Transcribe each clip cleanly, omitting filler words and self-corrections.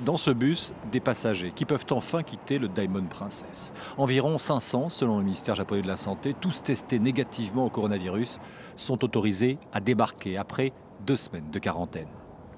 Dans ce bus, des passagers qui peuvent enfin quitter le Diamond Princess. Environ 500, selon le ministère japonais de la Santé, tous testés négativement au coronavirus, sont autorisés à débarquer après 2 semaines de quarantaine.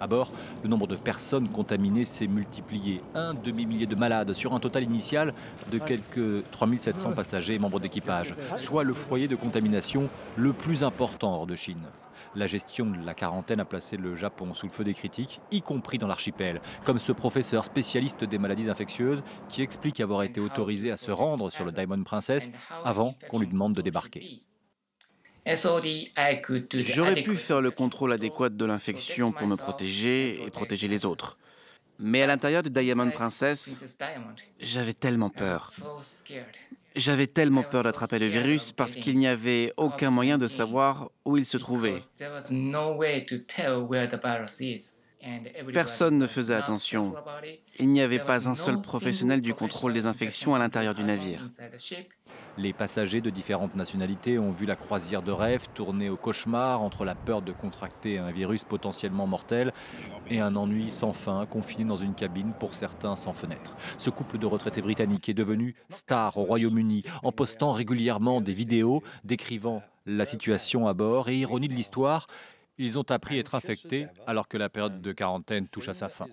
À bord, le nombre de personnes contaminées s'est multiplié. Un demi-millier de malades sur un total initial de quelques 3700 passagers et membres d'équipage, soit le foyer de contamination le plus important hors de Chine. La gestion de la quarantaine a placé le Japon sous le feu des critiques, y compris dans l'archipel, comme ce professeur spécialiste des maladies infectieuses qui explique avoir été autorisé à se rendre sur le Diamond Princess avant qu'on lui demande de débarquer. J'aurais pu faire le contrôle adéquat de l'infection pour me protéger et protéger les autres. Mais à l'intérieur du Diamond Princess, j'avais tellement peur. J'avais tellement peur d'attraper le virus parce qu'il n'y avait aucun moyen de savoir où il se trouvait. Personne ne faisait attention. Il n'y avait pas un seul professionnel du contrôle des infections à l'intérieur du navire. Les passagers de différentes nationalités ont vu la croisière de rêve tourner au cauchemar entre la peur de contracter un virus potentiellement mortel et un ennui sans fin, confiné dans une cabine pour certains sans fenêtre. Ce couple de retraités britanniques est devenu star au Royaume-Uni en postant régulièrement des vidéos décrivant la situation à bord et ironie de l'histoire, ils ont appris à être infectés alors que la période de quarantaine touche à sa fin.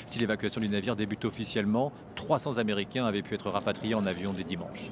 Si l'évacuation du navire débute officiellement, 300 Américains avaient pu être rapatriés en avion dès dimanche.